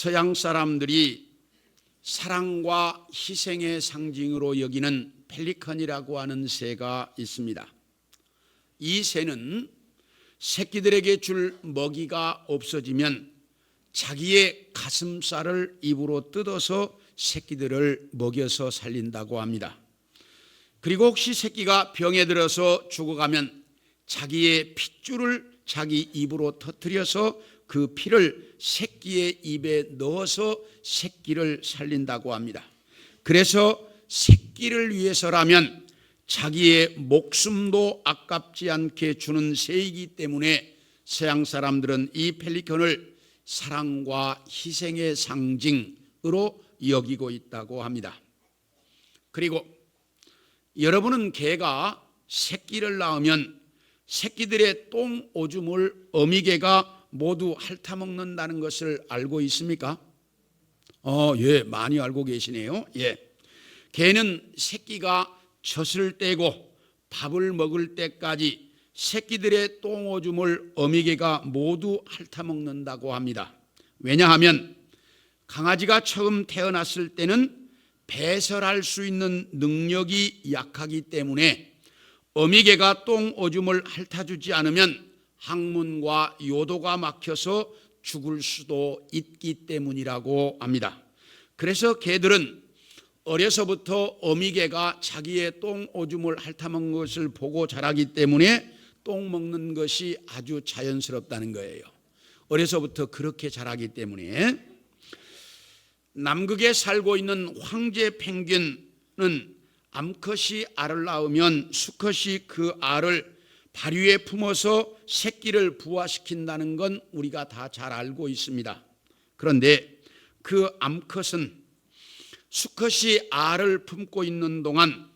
서양 사람들이 사랑과 희생의 상징으로 여기는 펠리컨이라고 하는 새가 있습니다. 이 새는 새끼들에게 줄 먹이가 없어지면 자기의 가슴살을 입으로 뜯어서 새끼들을 먹여서 살린다고 합니다. 그리고 혹시 새끼가 병에 들어서 죽어가면 자기의 핏줄을 자기 입으로 터뜨려서 그 피를 새끼의 입에 넣어서 새끼를 살린다고 합니다. 그래서 새끼를 위해서라면 자기의 목숨도 아깝지 않게 주는 새이기 때문에 서양 사람들은 이 펠리컨을 사랑과 희생의 상징으로 여기고 있다고 합니다. 그리고 여러분은 개가 새끼를 낳으면 새끼들의 똥 오줌을 어미개가 모두 핥아먹는다는 것을 알고 있습니까? 예, 많이 알고 계시네요. 예. 개는 새끼가 젖을 떼고 밥을 먹을 때까지 새끼들의 똥 오줌을 어미개가 모두 핥아먹는다고 합니다. 왜냐하면 강아지가 처음 태어났을 때는 배설할 수 있는 능력이 약하기 때문에 어미개가 똥 오줌을 핥아주지 않으면 항문과 요도가 막혀서 죽을 수도 있기 때문이라고 합니다. 그래서 개들은 어려서부터 어미개가 자기의 똥 오줌을 핥아먹는 것을 보고 자라기 때문에 똥 먹는 것이 아주 자연스럽다는 거예요. 어려서부터 그렇게 자라기 때문에. 남극에 살고 있는 황제 펭귄은 암컷이 알을 낳으면 수컷이 그 알을 발 위에 품어서 새끼를 부화시킨다는 건 우리가 다 잘 알고 있습니다. 그런데 그 암컷은 수컷이 알을 품고 있는 동안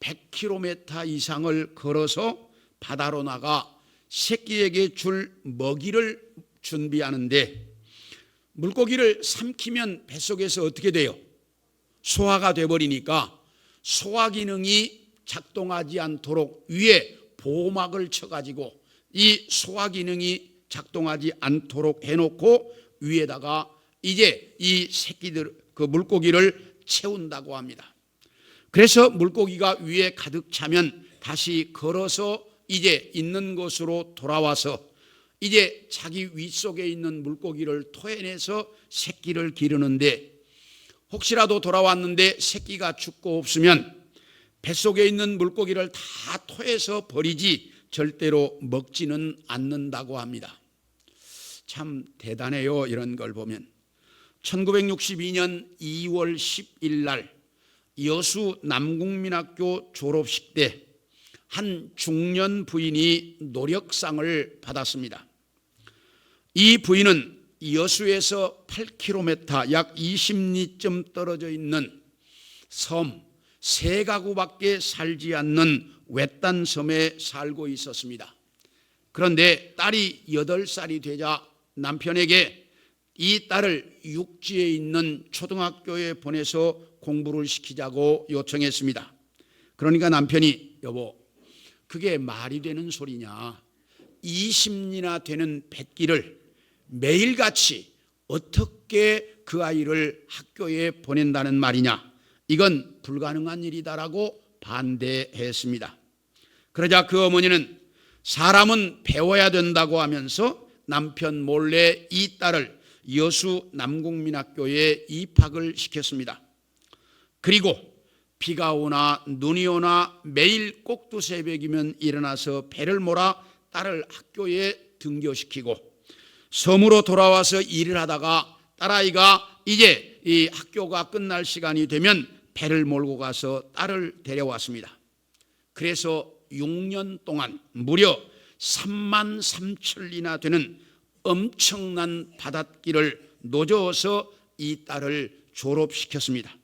100km 이상을 걸어서 바다로 나가 새끼에게 줄 먹이를 준비하는데 물고기를 삼키면 뱃속에서 어떻게 돼요? 소화가 돼버리니까 소화 기능이 작동하지 않도록 위에 보호막을 쳐가지고 이 소화 기능이 작동하지 않도록 해놓고 위에다가 이제 이 새끼들 그 물고기를 채운다고 합니다. 그래서 물고기가 위에 가득 차면 다시 걸어서 이제 있는 곳으로 돌아와서 이제 자기 윗속에 있는 물고기를 토해내서 새끼를 기르는데 혹시라도 돌아왔는데 새끼가 죽고 없으면 뱃속에 있는 물고기를 다 토해서 버리지 절대로 먹지는 않는다고 합니다. 참 대단해요. 이런 걸 보면 1962년 2월 10일 날 여수 남국민학교 졸업식 때 한 중년 부인이 노력상을 받았습니다. 이 부인은 여수에서 8km 약 20리쯤 떨어져 있는 섬 세 가구밖에 살지 않는 외딴 섬에 살고 있었습니다. 그런데 딸이 8살이 되자 남편에게 이 딸을 육지에 있는 초등학교에 보내서 공부를 시키자고 요청했습니다. 그러니까 남편이 여보 그게 말이 되는 소리냐 20리나 되는 뱃길을 매일같이 어떻게 그 아이를 학교에 보낸다는 말이냐 이건 불가능한 일이다라고 반대했습니다. 그러자 그 어머니는 사람은 배워야 된다고 하면서 남편 몰래 이 딸을 여수 남국민학교에 입학을 시켰습니다. 그리고 비가 오나 눈이 오나 매일 꼭두새벽이면 일어나서 배를 몰아 딸을 학교에 등교시키고 섬으로 돌아와서 일을 하다가 딸아이가 이제 이 학교가 끝날 시간이 되면 배를 몰고 가서 딸을 데려왔습니다. 그래서 6년 동안 무려 33,000리나 되는 엄청난 바닷길을 노져서 이 딸을 졸업시켰습니다.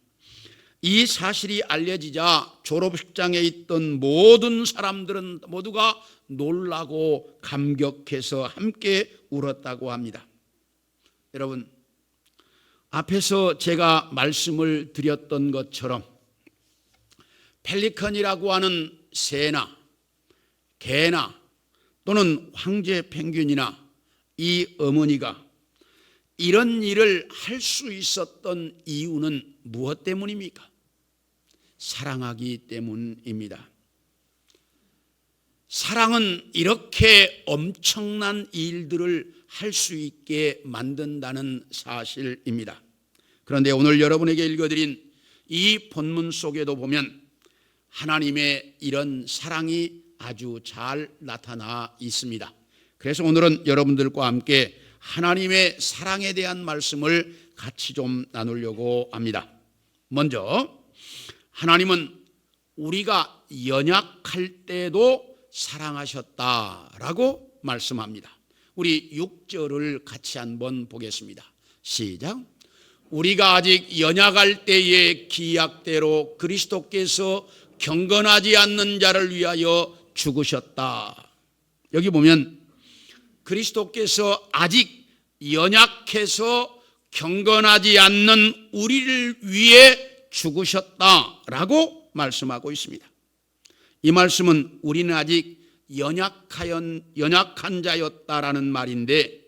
이 사실이 알려지자 졸업식장에 있던 모든 사람들은 모두가 놀라고 감격해서 함께 울었다고 합니다. 여러분, 앞에서 제가 말씀을 드렸던 것처럼 펠리컨이라고 하는 새나 개나 또는 황제 펭귄이나 이 어머니가 이런 일을 할 수 있었던 이유는 무엇 때문입니까? 사랑하기 때문입니다. 사랑은 이렇게 엄청난 일들을 할 수 있게 만든다는 사실입니다. 그런데 오늘 여러분에게 읽어드린 이 본문 속에도 보면 하나님의 이런 사랑이 아주 잘 나타나 있습니다. 그래서 오늘은 여러분들과 함께 하나님의 사랑에 대한 말씀을 같이 좀 나누려고 합니다. 먼저 하나님은 우리가 연약할 때도 사랑하셨다라고 말씀합니다. 우리 6절을 같이 한번 보겠습니다. 시작. 우리가 아직 연약할 때에 기약대로 그리스도께서 경건하지 않는 자를 위하여 죽으셨다. 여기 보면 그리스도께서 아직 연약해서 경건하지 않는 우리를 위해 죽으셨다라고 말씀하고 있습니다. 이 말씀은 우리는 아직 연약한 자였다라는 말인데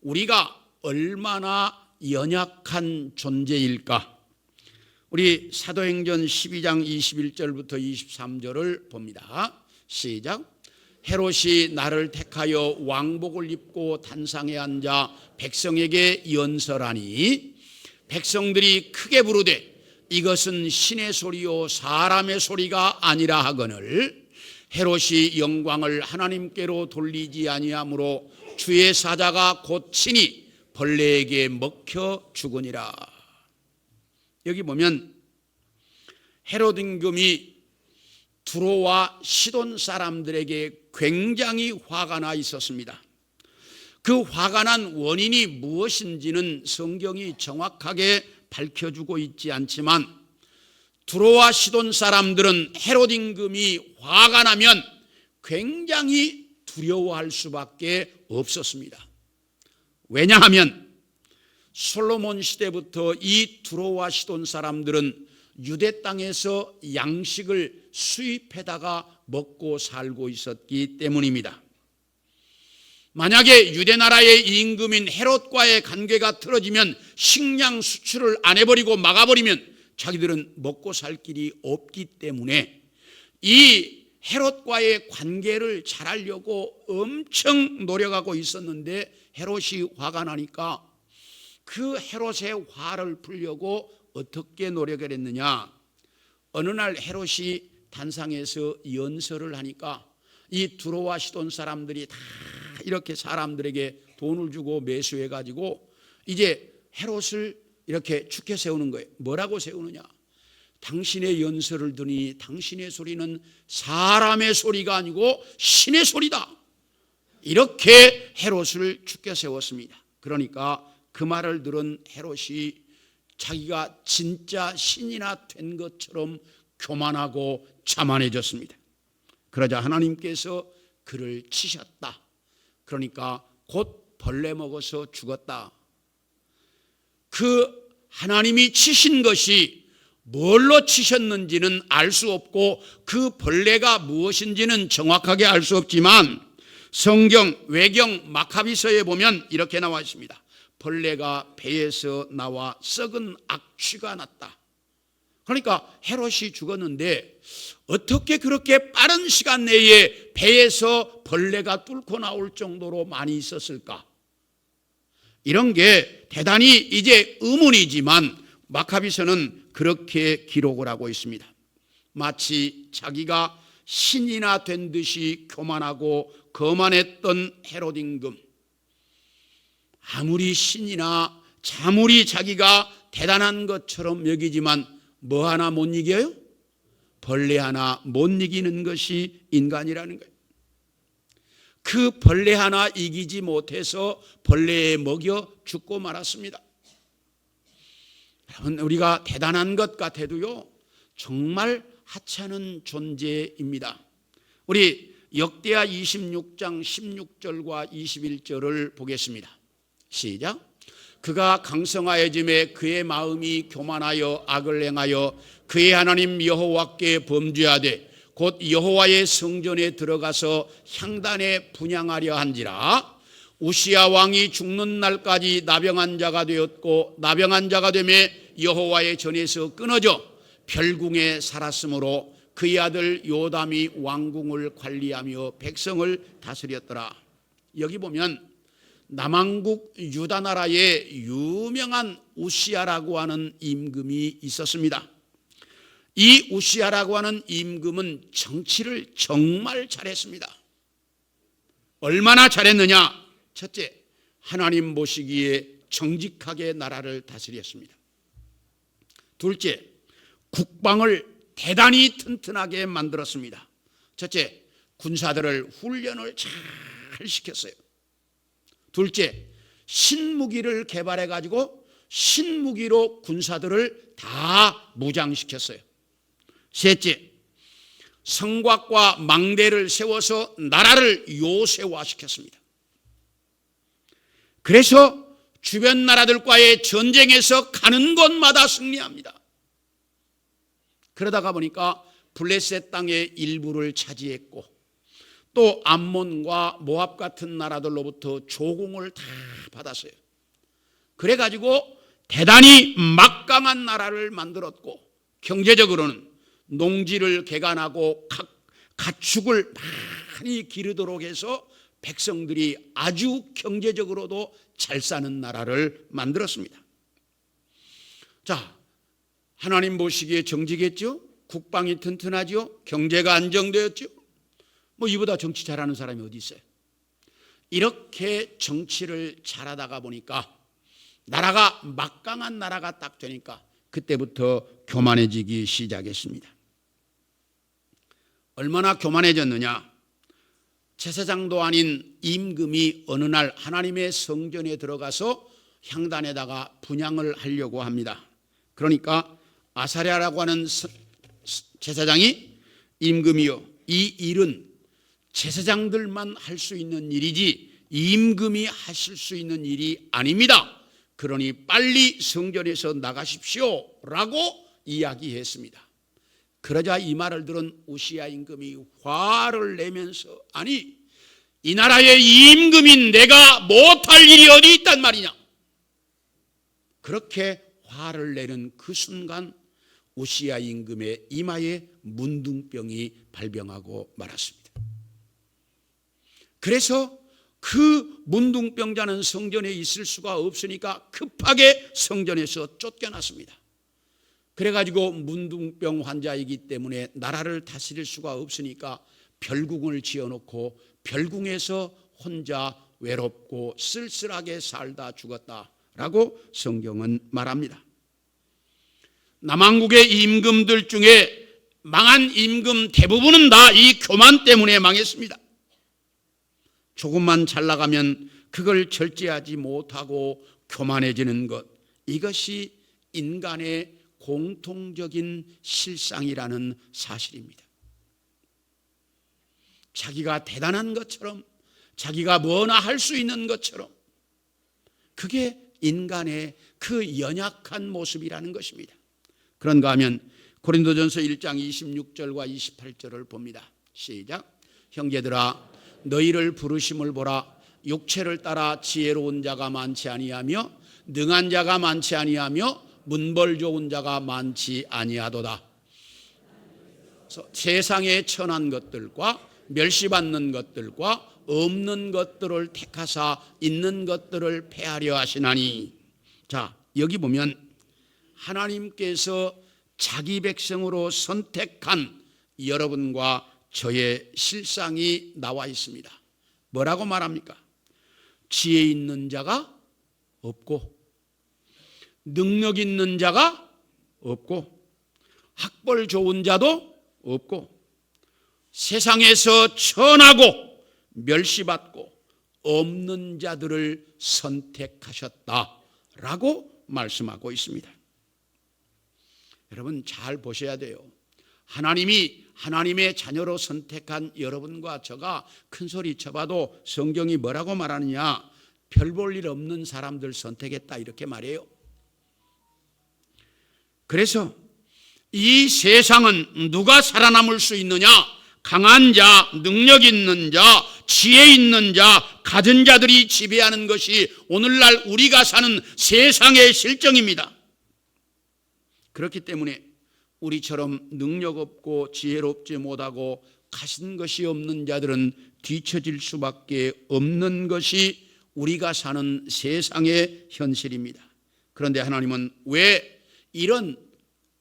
우리가 얼마나 연약한 존재일까? 우리 사도행전 12장 21절부터 23절을 봅니다. 시작. 헤롯이 나를 택하여 왕복을 입고 단상에 앉아 백성에게 연설하니 백성들이 크게 부르되 이것은 신의 소리요 사람의 소리가 아니라 하거늘 헤롯이 영광을 하나님께로 돌리지 아니하므로 주의 사자가 곧 친히 벌레에게 먹혀 죽으니라. 여기 보면 헤롯 임금이 두로와 시돈 사람들에게 굉장히 화가 나 있었습니다. 그 화가 난 원인이 무엇인지는 성경이 정확하게 밝혀주고 있지 않지만 두로와 시돈 사람들은 헤롯 임금이 화가 나면 굉장히 두려워할 수밖에 없었습니다. 왜냐하면 솔로몬 시대부터 이 두로와 시돈 사람들은 유대 땅에서 양식을 수입해다가 먹고 살고 있었기 때문입니다. 만약에 유대 나라의 임금인 헤롯과의 관계가 틀어지면 식량 수출을 안 해버리고 막아버리면 자기들은 먹고 살 길이 없기 때문에 이 헤롯과의 관계를 잘하려고 엄청 노력하고 있었는데 헤롯이 화가 나니까 그 헤롯의 화를 풀려고 어떻게 노력을 했느냐? 어느 날 헤롯이 단상에서 연설을 하니까 이 두로와 시돈 사람들이 다 이렇게 사람들에게 돈을 주고 매수해 가지고 이제 헤롯을 이렇게 축해 세우는 거예요. 뭐라고 세우느냐? 당신의 연설을 듣니 당신의 소리는 사람의 소리가 아니고 신의 소리다. 이렇게 헤롯을 축켜 세웠습니다. 그러니까 그 말을 들은 헤롯이 자기가 진짜 신이나 된 것처럼 교만하고 자만해졌습니다. 그러자 하나님께서 그를 치셨다. 그러니까 곧 벌레 먹어서 죽었다. 그 하나님이 치신 것이 뭘로 치셨는지는 알 수 없고 그 벌레가 무엇인지는 정확하게 알 수 없지만 성경 외경 마카비서에 보면 이렇게 나와 있습니다. 벌레가 배에서 나와 썩은 악취가 났다. 그러니까 헤롯이 죽었는데 어떻게 그렇게 빠른 시간 내에 배에서 벌레가 뚫고 나올 정도로 많이 있었을까? 이런 게 대단히 이제 의문이지만 마카비서는 그렇게 기록을 하고 있습니다. 마치 자기가 신이나 된 듯이 교만하고 거만했던 헤롯 임금, 아무리 신이나 아무리 자기가 대단한 것처럼 여기지만 뭐 하나 못 이겨요? 벌레 하나 못 이기는 것이 인간이라는 거예요. 그 벌레 하나 이기지 못해서 벌레에 먹여 죽고 말았습니다. 여러분, 우리가 대단한 것 같아도요, 정말 하찮은 존재입니다. 우리 역대하 26장 16절과 21절을 보겠습니다. 시작. 그가 강성하여짐에 그의 마음이 교만하여 악을 행하여 그의 하나님 여호와께 범죄하되 곧 여호와의 성전에 들어가서 향단에 분향하려 한지라. 우시야 왕이 죽는 날까지 나병한 자가 되었고 나병한 자가 되매 여호와의 전에서 끊어져 별궁에 살았으므로 그의 아들 요담이 왕궁을 관리하며 백성을 다스렸더라. 여기 보면 남왕국 유다 나라에 유명한 우시야라고 하는 임금이 있었습니다. 이 우시야라고 하는 임금은 정치를 정말 잘했습니다. 얼마나 잘했느냐? 첫째, 하나님 보시기에 정직하게 나라를 다스렸습니다. 둘째, 국방을 대단히 튼튼하게 만들었습니다. 첫째, 군사들을 훈련을 잘 시켰어요. 둘째, 신무기를 개발해 가지고 신무기로 군사들을 다 무장시켰어요. 셋째, 성곽과 망대를 세워서 나라를 요새화시켰습니다. 그래서 주변 나라들과의 전쟁에서 가는 곳마다 승리합니다. 그러다가 보니까 블레셋 땅의 일부를 차지했고 또 암몬과 모압 같은 나라들로부터 조공을 다 받았어요. 그래가지고 대단히 막강한 나라를 만들었고 경제적으로는 농지를 개간하고 가축을 많이 기르도록 해서 백성들이 아주 경제적으로도 잘 사는 나라를 만들었습니다. 자, 하나님 보시기에 정직했죠? 국방이 튼튼하죠? 경제가 안정되었죠? 뭐 이보다 정치 잘하는 사람이 어디 있어요? 이렇게 정치를 잘하다가 보니까 나라가 막강한 나라가 딱 되니까 그때부터 교만해지기 시작했습니다. 얼마나 교만해졌느냐? 제사장도 아닌 임금이 어느 날 하나님의 성전에 들어가서 향단에다가 분향을 하려고 합니다. 그러니까 아사랴라고 하는 제사장이 임금이요, 이 일은 제사장들만 할 수 있는 일이지 임금이 하실 수 있는 일이 아닙니다. 그러니 빨리 성전에서 나가십시오 라고 이야기했습니다. 그러자 이 말을 들은 우시야 임금이 화를 내면서, 아니 이 나라의 임금인 내가 못할 일이 어디 있단 말이냐, 그렇게 화를 내는 그 순간 우시야 임금의 이마에 문둥병이 발병하고 말았습니다. 그래서 그 문둥병자는 성전에 있을 수가 없으니까 급하게 성전에서 쫓겨났습니다. 그래가지고 문둥병 환자이기 때문에 나라를 다스릴 수가 없으니까 별궁을 지어놓고 별궁에서 혼자 외롭고 쓸쓸하게 살다 죽었다라고 성경은 말합니다. 남왕국의 임금들 중에 망한 임금 대부분은 다 이 교만 때문에 망했습니다. 조금만 잘 나가면 그걸 절제하지 못하고 교만해지는 것, 이것이 인간의 공통적인 실상이라는 사실입니다. 자기가 대단한 것처럼, 자기가 뭐나 할 수 있는 것처럼, 그게 인간의 그 연약한 모습이라는 것입니다. 그런가 하면 고린도전서 1장 26절과 28절을 봅니다. 시작. 형제들아, 너희를 부르심을 보라. 육체를 따라 지혜로운 자가 많지 아니하며 능한 자가 많지 아니하며 문벌 좋은 자가 많지 아니하도다. 세상에 천한 것들과 멸시받는 것들과 없는 것들을 택하사 있는 것들을 폐하려 하시나니. 자, 여기 보면 하나님께서 자기 백성으로 선택한 여러분과 저의 실상이 나와 있습니다. 뭐라고 말합니까? 지혜 있는 자가 없고 능력 있는 자가 없고 학벌 좋은 자도 없고 세상에서 천하고 멸시받고 없는 자들을 선택하셨다라고 말씀하고 있습니다. 여러분 잘 보셔야 돼요. 하나님이 하나님의 자녀로 선택한 여러분과 저가 큰 소리 쳐봐도 성경이 뭐라고 말하느냐? 별 볼 일 없는 사람들 선택했다 이렇게 말해요. 그래서 이 세상은 누가 살아남을 수 있느냐? 강한 자, 능력 있는 자, 지혜 있는 자, 가진 자들이 지배하는 것이 오늘날 우리가 사는 세상의 실정입니다. 그렇기 때문에 우리처럼 능력 없고 지혜롭지 못하고 가진 것이 없는 자들은 뒤처질 수밖에 없는 것이 우리가 사는 세상의 현실입니다. 그런데 하나님은 왜 이런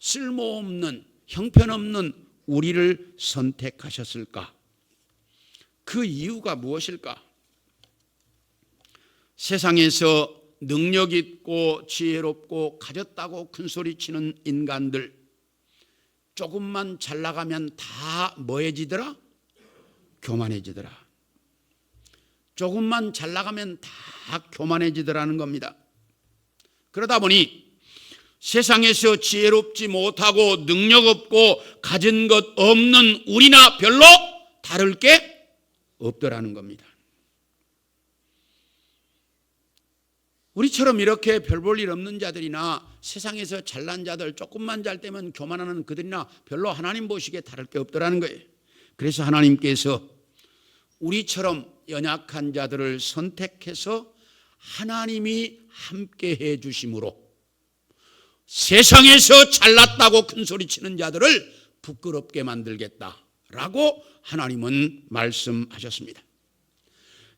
쓸모없는 형편없는 우리를 선택하셨을까? 그 이유가 무엇일까? 세상에서 능력 있고 지혜롭고 가졌다고 큰소리치는 인간들, 조금만 잘 나가면 다 뭐해지더라? 교만해지더라. 조금만 잘 나가면 다 교만해지더라는 겁니다. 그러다 보니 세상에서 지혜롭지 못하고 능력 없고 가진 것 없는 우리나 별로 다를 게 없더라는 겁니다. 우리처럼 이렇게 별 볼 일 없는 자들이나 세상에서 잘난 자들, 조금만 잘 되면 교만하는 그들이나 별로 하나님 보시기에 다를 게 없더라는 거예요. 그래서 하나님께서 우리처럼 연약한 자들을 선택해서 하나님이 함께 해 주심으로 세상에서 잘났다고 큰소리치는 자들을 부끄럽게 만들겠다라고 하나님은 말씀하셨습니다.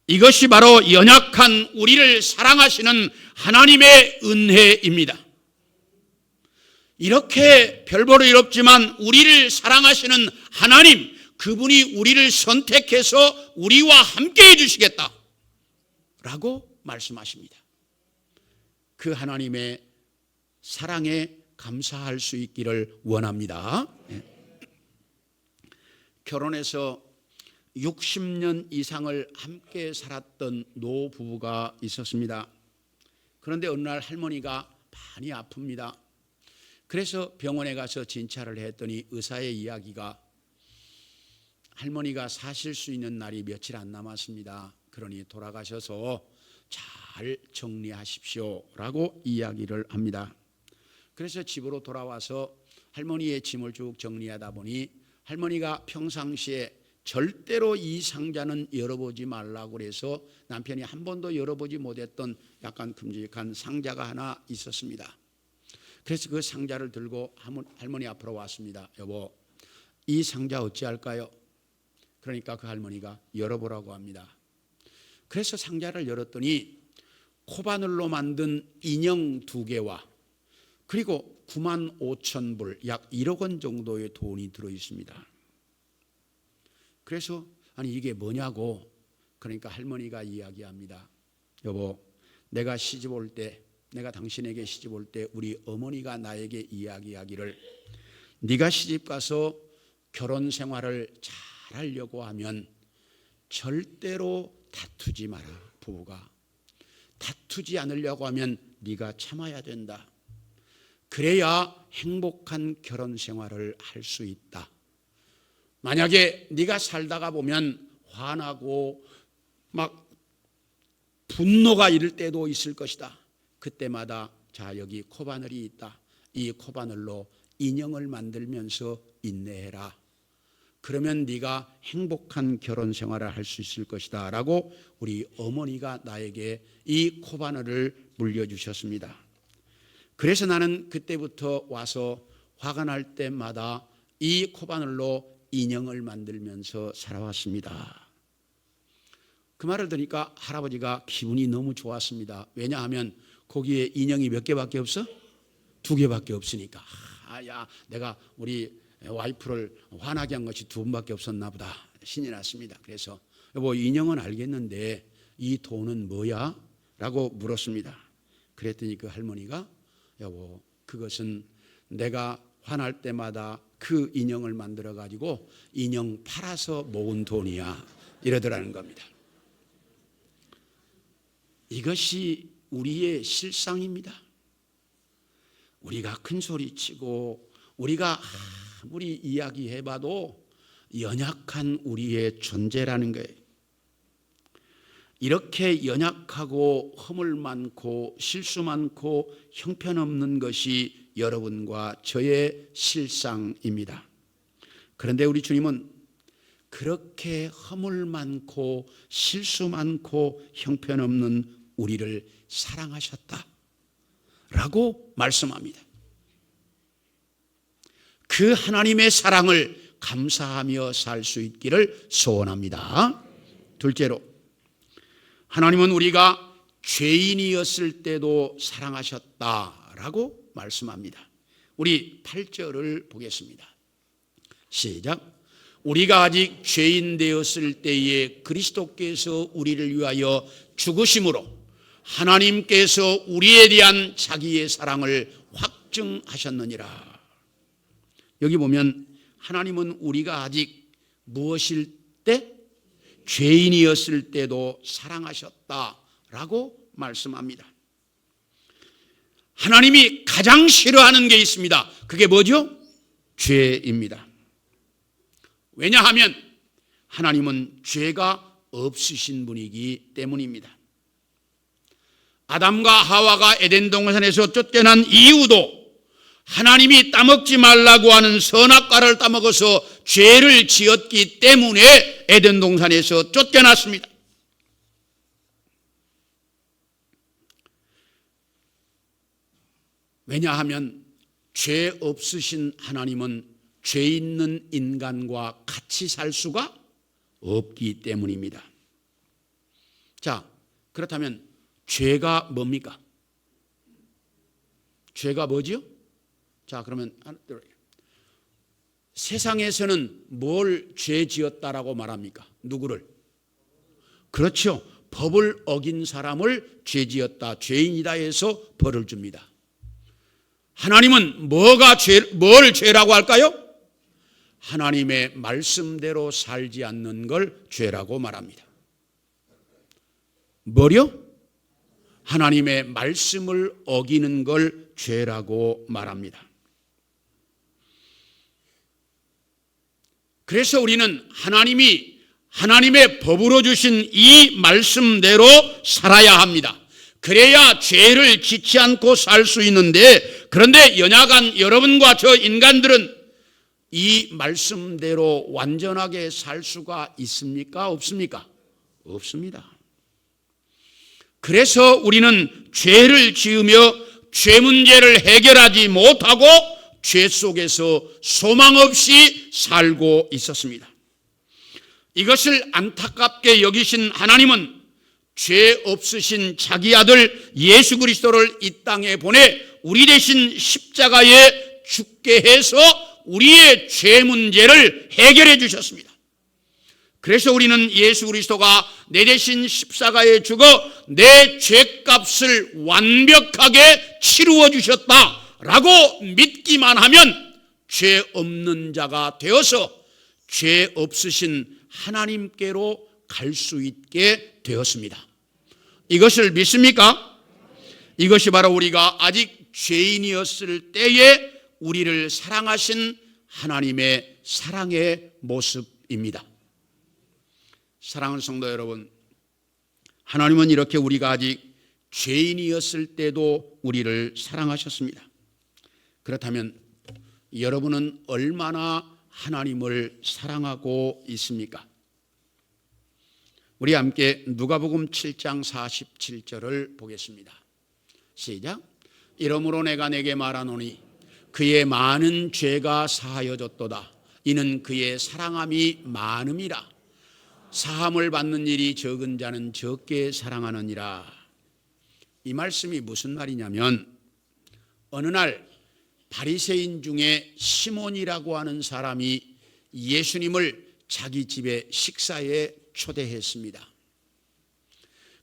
이것이 바로 연약한 우리를 사랑하시는 하나님의 은혜입니다. 이렇게 별보로 이롭지만 우리를 사랑하시는 하나님, 그분이 우리를 선택해서 우리와 함께 해주시겠다 라고 말씀하십니다. 그 하나님의 사랑에 감사할 수 있기를 원합니다. 결혼해서 60년 이상을 함께 살았던 노부부가 있었습니다. 그런데 어느 날 할머니가 많이 아픕니다. 그래서 병원에 가서 진찰을 했더니 의사의 이야기가 할머니가 사실 수 있는 날이 며칠 안 남았습니다. 그러니 돌아가셔서 잘 정리하십시오 라고 이야기를 합니다. 그래서 집으로 돌아와서 할머니의 짐을 쭉 정리하다 보니 할머니가 평상시에 절대로 이 상자는 열어보지 말라고 그래서 남편이 한 번도 열어보지 못했던 약간 큼직한 상자가 하나 있었습니다. 그래서 그 상자를 들고 할머니 앞으로 왔습니다. 여보, 이 상자 어찌할까요? 그러니까 그 할머니가 열어보라고 합니다. 그래서 상자를 열었더니 코바늘로 만든 인형 2개와 그리고 95,000불, 약 1억 원 정도의 돈이 들어있습니다. 그래서 아니 이게 뭐냐고, 그러니까 할머니가 이야기합니다. 여보, 내가 시집 올 때, 내가 당신에게 시집 올 때 우리 어머니가 나에게 이야기하기를 네가 시집 가서 결혼 생활을 잘 하려고 하면 절대로 다투지 마라. 부부가 다투지 않으려고 하면 네가 참아야 된다. 그래야 행복한 결혼 생활을 할 수 있다. 만약에 네가 살다가 보면 화나고 막 분노가 이를 때도 있을 것이다. 그때마다 자 여기 코바늘이 있다. 이 코바늘로 인형을 만들면서 인내해라. 그러면 네가 행복한 결혼 생활을 할 수 있을 것이다 라고 우리 어머니가 나에게 이 코바늘을 물려주셨습니다. 그래서 나는 그때부터 와서 화가 날 때마다 이 코바늘로 인형을 만들면서 살아왔습니다. 그 말을 들으니까 할아버지가 기분이 너무 좋았습니다. 왜냐하면 거기에 인형이 몇 개밖에 없어? 2개밖에 없으니까. 야, 내가 우리 와이프를 화나게 한 것이 2번밖에 없었나 보다 신이 났습니다. 그래서 여보, 인형은 알겠는데 이 돈은 뭐야? 라고 물었습니다. 그랬더니 그 할머니가 여보, 그것은 내가 화날 때마다 그 인형을 만들어 가지고 인형 팔아서 모은 돈이야 이러더라는 겁니다. 이것이 우리의 실상입니다. 우리가 큰 소리치고 우리가 아무리 이야기해봐도 연약한 우리의 존재라는 거예요. 이렇게 연약하고 허물 많고 실수 많고 형편없는 것이 여러분과 저의 실상입니다. 그런데 우리 주님은 그렇게 허물 많고 실수 많고 형편없는 우리를 사랑하셨다라고 말씀합니다. 그 하나님의 사랑을 감사하며 살 수 있기를 소원합니다. 둘째로, 하나님은 우리가 죄인이었을 때도 사랑하셨다라고 말씀합니다. 우리 8절을 보겠습니다. 시작. 우리가 아직 죄인 되었을 때에 그리스도께서 우리를 위하여 죽으심으로 하나님께서 우리에 대한 자기의 사랑을 확증하셨느니라. 여기 보면 하나님은 우리가 아직 무엇일 때? 죄인이었을 때도 사랑하셨다라고 말씀합니다. 하나님이 가장 싫어하는 게 있습니다. 그게 뭐죠? 죄입니다. 왜냐하면 하나님은 죄가 없으신 분이기 때문입니다. 아담과 하와가 에덴 동산에서 쫓겨난 이유도 하나님이 따먹지 말라고 하는 선악과를 따먹어서 죄를 지었기 때문에 에덴 동산에서 쫓겨났습니다. 왜냐하면 죄 없으신 하나님은 죄 있는 인간과 같이 살 수가 없기 때문입니다. 자, 그렇다면 죄가 뭡니까? 죄가 뭐지요? 자, 그러면 세상에서는 뭘 죄 지었다라고 말합니까? 누구를? 그렇죠. 법을 어긴 사람을 죄 지었다, 죄인이다 해서 벌을 줍니다. 하나님은 뭘 죄라고 할까요? 하나님의 말씀대로 살지 않는 걸 죄라고 말합니다. 뭐요? 하나님의 말씀을 어기는 걸 죄라고 말합니다. 그래서 우리는 하나님이 하나님의 법으로 주신 이 말씀대로 살아야 합니다. 그래야 죄를 짓지 않고 살 수 있는데, 그런데 연약한 여러분과 저 인간들은 이 말씀대로 완전하게 살 수가 있습니까? 없습니까? 없습니다. 그래서 우리는 죄를 지으며 죄 문제를 해결하지 못하고 죄 속에서 소망 없이 살고 있었습니다. 이것을 안타깝게 여기신 하나님은 죄 없으신 자기 아들 예수 그리스도를 이 땅에 보내 우리 대신 십자가에 죽게 해서 우리의 죄 문제를 해결해 주셨습니다. 그래서 우리는 예수 그리스도가 내 대신 십자가에 죽어 내 죄값을 완벽하게 치루어 주셨다라고 믿기만 하면 죄 없는 자가 되어서 죄 없으신 하나님께로 갈 수 있게 되었습니다. 이것을 믿습니까? 이것이 바로 우리가 아직 죄인이었을 때에 우리를 사랑하신 하나님의 사랑의 모습입니다. 사랑하는 성도 여러분, 하나님은 이렇게 우리가 아직 죄인이었을 때도 우리를 사랑하셨습니다. 그렇다면 여러분은 얼마나 하나님을 사랑하고 있습니까? 우리 함께 누가복음 7장 47절을 보겠습니다. 시작. 이러므로 내가 내게 말하노니 그의 많은 죄가 사하여졌도다. 이는 그의 사랑함이 많음이라. 사함을 받는 일이 적은 자는 적게 사랑하느니라. 이 말씀이 무슨 말이냐면, 어느 날 바리새인 중에 시몬이라고 하는 사람이 예수님을 자기 집에 식사에 초대했습니다.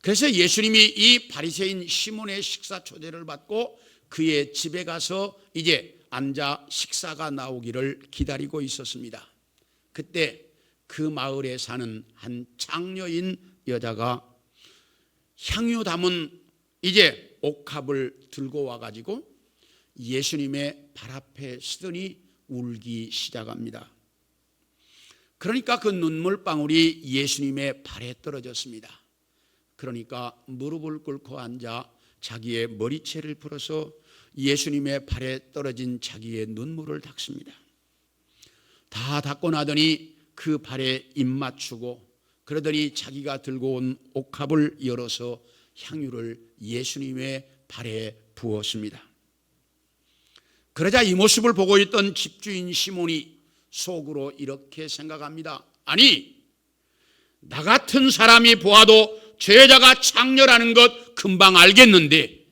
그래서 예수님이 이 바리새인 시몬의 식사 초대를 받고 그의 집에 가서 이제 앉아 식사가 나오기를 기다리고 있었습니다. 그때 그 마을에 사는 한 장녀인 여자가 향유 담은 이제 옥합을 들고 와가지고 예수님의 발 앞에 쓰더니 울기 시작합니다. 그러니까 그 눈물방울이 예수님의 발에 떨어졌습니다. 그러니까 무릎을 꿇고 앉아 자기의 머리채를 풀어서 예수님의 발에 떨어진 자기의 눈물을 닦습니다. 다 닦고 나더니 그 발에 입 맞추고 그러더니 자기가 들고 온 옥합을 열어서 향유를 예수님의 발에 부었습니다. 그러자 이 모습을 보고 있던 집주인 시몬이 속으로 이렇게 생각합니다. 아니, 나 같은 사람이 보아도 저 여자가 창녀라는 것 금방 알겠는데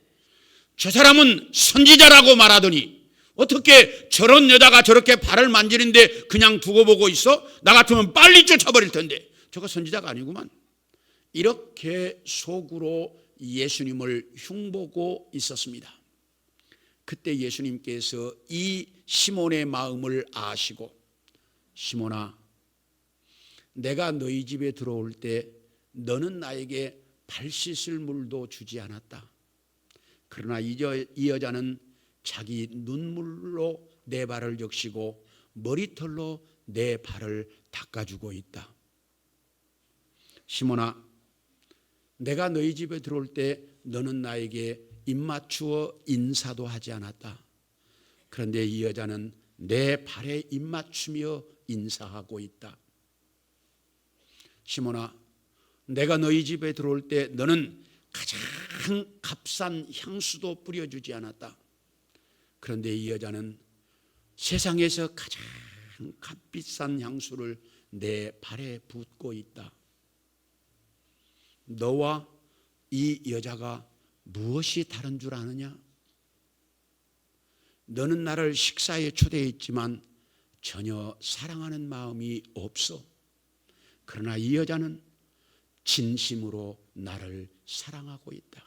저 사람은 선지자라고 말하더니 어떻게 저런 여자가 저렇게 발을 만지는데 그냥 두고 보고 있어? 나 같으면 빨리 쫓아버릴 텐데 저거 선지자가 아니구만. 이렇게 속으로 예수님을 흉보고 있었습니다. 그때 예수님께서 이 시몬의 마음을 아시고, 시몬아, 내가 너희 집에 들어올 때 너는 나에게 발 씻을 물도 주지 않았다. 그러나 이 여자는 자기 눈물로 내 발을 적시고 머리털로 내 발을 닦아주고 있다. 시몬아, 내가 너희 집에 들어올 때 너는 나에게 입 맞추어 인사도 하지 않았다. 그런데 이 여자는 내 발에 입 맞추며 인사하고 있다. 시몬아, 내가 너희 집에 들어올 때 너는 가장 값싼 향수도 뿌려주지 않았다. 그런데 이 여자는 세상에서 가장 값비싼 향수를 내 발에 붓고 있다. 너와 이 여자가 무엇이 다른 줄 아느냐? 너는 나를 식사에 초대했지만 전혀 사랑하는 마음이 없어. 그러나 이 여자는 진심으로 나를 사랑하고 있다.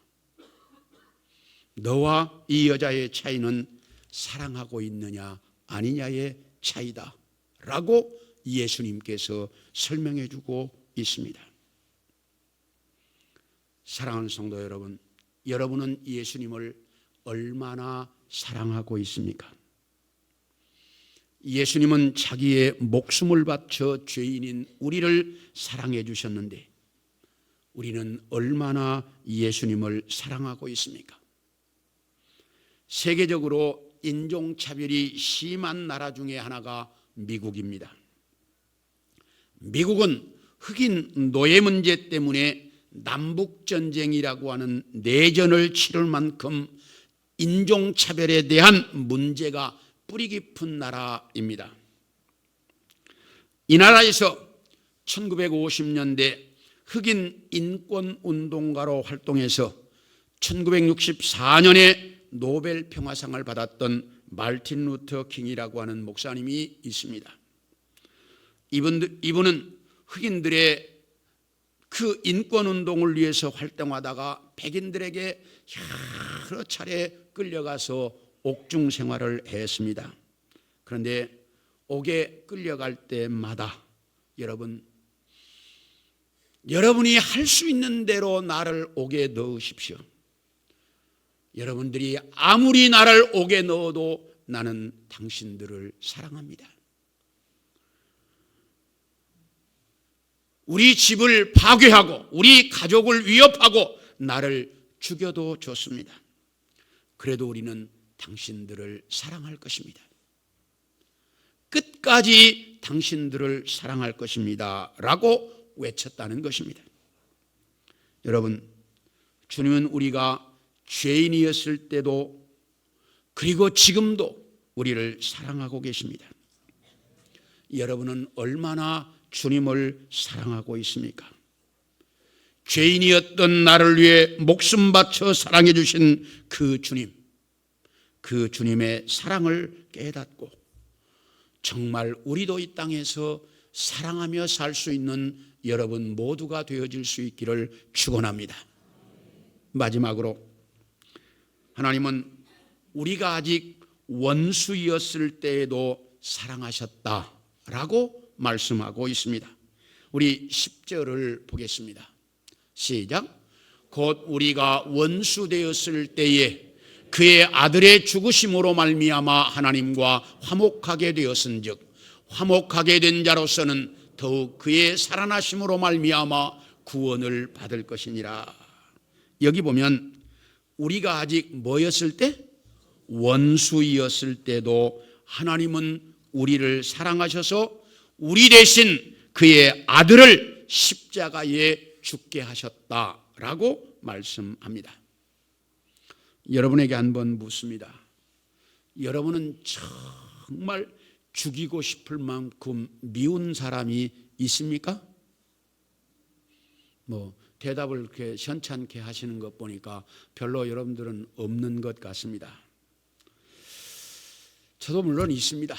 너와 이 여자의 차이는 사랑하고 있느냐 아니냐의 차이다 라고 예수님께서 설명해 주고 있습니다. 사랑하는 성도 여러분, 여러분은 예수님을 얼마나 사랑하고 있습니까? 예수님은 자기의 목숨을 바쳐 죄인인 우리를 사랑해 주셨는데 우리는 얼마나 예수님을 사랑하고 있습니까? 세계적으로 인종차별이 심한 나라 중에 하나가 미국입니다. 미국은 흑인 노예 문제 때문에 남북전쟁이라고 하는 내전을 치를 만큼 인종차별에 대한 문제가 뿌리 깊은 나라입니다. 이 나라에서 1950년대 흑인 인권운동가로 활동해서 1964년에 노벨 평화상을 받았던 마르틴 루터 킹이라고 하는 목사님이 있습니다. 이분은 흑인들의 그 인권운동을 위해서 활동하다가 백인들에게 여러 차례 끌려가서 옥중 생활을 했습니다. 그런데 옥에 끌려갈 때마다 여러분이 할 수 있는 대로 나를 옥에 넣으십시오. 여러분들이 아무리 나를 옥에 넣어도 나는 당신들을 사랑합니다. 우리 집을 파괴하고 우리 가족을 위협하고 나를 죽여도 좋습니다. 그래도 우리는 당신들을 사랑할 것입니다. 끝까지 당신들을 사랑할 것입니다 라고 외쳤다는 것입니다. 여러분, 주님은 우리가 죄인이었을 때도 그리고 지금도 우리를 사랑하고 계십니다. 여러분은 얼마나 주님을 사랑하고 있습니까? 죄인이었던 나를 위해 목숨 바쳐 사랑해 주신 그 주님의 사랑을 깨닫고 정말 우리도 이 땅에서 사랑하며 살 수 있는 여러분 모두가 되어질 수 있기를 축원합니다. 마지막으로 하나님은 우리가 아직 원수였을 때에도 사랑하셨다라고 말씀하고 있습니다. 우리 10절을 보겠습니다. 시작. 곧 우리가 원수 되었을 때에 그의 아들의 죽으심으로 말미암아 하나님과 화목하게 되었은즉 화목하게 된 자로서는 더욱 그의 살아나심으로 말미암아 구원을 받을 것이니라. 여기 보면 우리가 아직 뭐였을 때? 원수였을 때도 하나님은 우리를 사랑하셔서 우리 대신 그의 아들을 십자가에 죽게 하셨다라고 말씀합니다. 여러분에게 한번 묻습니다. 여러분은 정말 죽이고 싶을 만큼 미운 사람이 있습니까? 대답을 그렇게 현찮게 하시는 것 보니까 별로 여러분들은 없는 것 같습니다. 저도 물론 있습니다.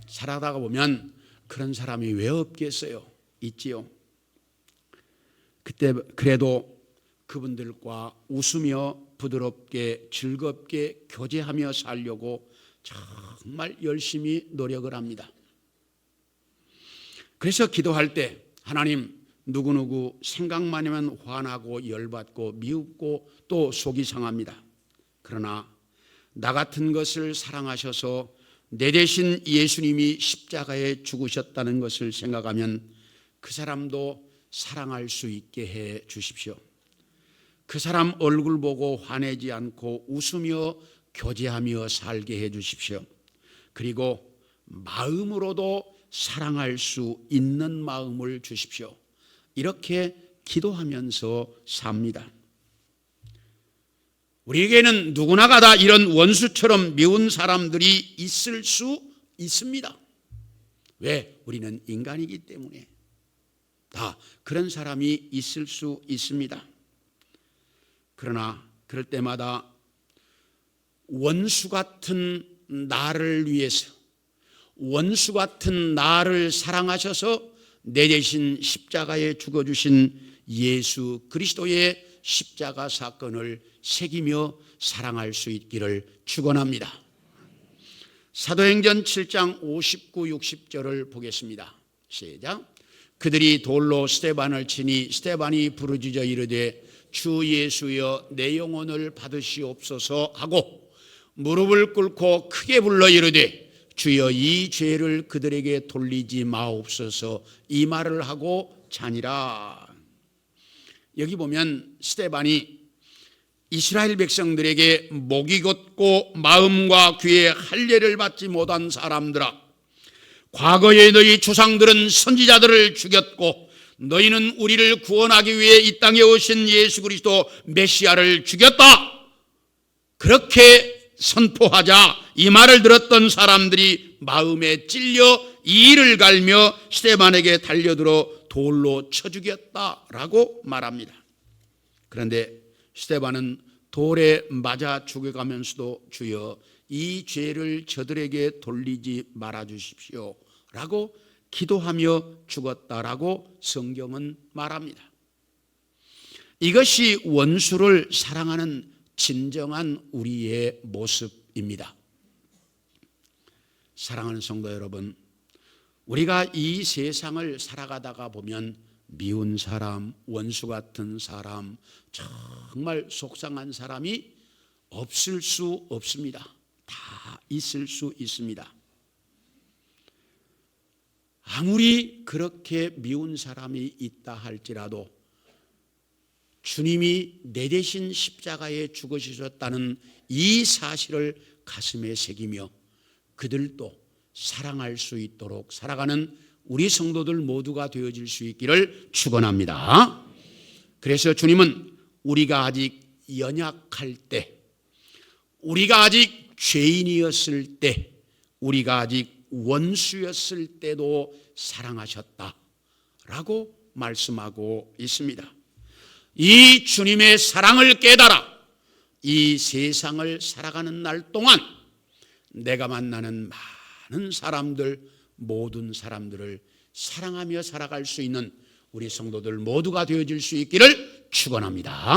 살아가다 보면 그런 사람이 왜 없겠어요? 있지요. 그때 그래도 그분들과 웃으며 부드럽게 즐겁게 교제하며 살려고 정말 열심히 노력을 합니다. 그래서 기도할 때 하나님, 누구누구 생각만 하면 화나고 열받고 미웁고 또 속이 상합니다. 그러나 나 같은 것을 사랑하셔서 내 대신 예수님이 십자가에 죽으셨다는 것을 생각하면 그 사람도 사랑할 수 있게 해 주십시오. 그 사람 얼굴 보고 화내지 않고 웃으며 교제하며 살게 해 주십시오. 그리고 마음으로도 사랑할 수 있는 마음을 주십시오. 이렇게 기도하면서 삽니다. 우리에게는 누구나가 다 이런 원수처럼 미운 사람들이 있을 수 있습니다. 왜? 우리는 인간이기 때문에 다 그런 사람이 있을 수 있습니다. 그러나 그럴 때마다 원수 같은 나를 위해서, 원수 같은 나를 사랑하셔서 내 대신 십자가에 죽어주신 예수 그리스도의 십자가 사건을 새기며 사랑할 수 있기를 축원합니다. 사도행전 7장 59, 60절을 보겠습니다. 시작. 그들이 돌로 스데반을 치니 스데반이 부르짖어 이르되 주 예수여 내 영혼을 받으시옵소서 하고 무릎을 꿇고 크게 불러 이르되 주여 이 죄를 그들에게 돌리지 마옵소서, 이 말을 하고 자니라. 여기 보면 스데반이 이스라엘 백성들에게 목이 곧고 마음과 귀에 할례를 받지 못한 사람들아, 과거에 너희 조상들은 선지자들을 죽였고 너희는 우리를 구원하기 위해 이 땅에 오신 예수 그리스도 메시아를 죽였다. 그렇게 선포하자 이 말을 들었던 사람들이 마음에 찔려 이를 갈며 스데반에게 달려들어 돌로 쳐 죽였다라고 말합니다. 그런데 스데반은 돌에 맞아 죽어가면서도 주여 이 죄를 저들에게 돌리지 말아 주십시오 라고 기도하며 죽었다라고 성경은 말합니다. 이것이 원수를 사랑하는 진정한 우리의 모습입니다. 사랑하는 성도 여러분, 우리가 이 세상을 살아가다가 보면 미운 사람, 원수 같은 사람, 정말 속상한 사람이 없을 수 없습니다. 다 있을 수 있습니다. 아무리 그렇게 미운 사람이 있다 할지라도 주님이 내 대신 십자가에 죽으셨다는 이 사실을 가슴에 새기며 그들도 사랑할 수 있도록 살아가는 우리 성도들 모두가 되어질 수 있기를 축원합니다. 그래서 주님은 우리가 아직 연약할 때, 우리가 아직 죄인이었을 때, 우리가 아직 원수였을 때도 사랑하셨다라고 말씀하고 있습니다. 이 주님의 사랑을 깨달아 이 세상을 살아가는 날 동안 내가 만나는 많은 사람들, 모든 사람들을 사랑하며 살아갈 수 있는 우리 성도들 모두가 되어질 수 있기를 축원합니다.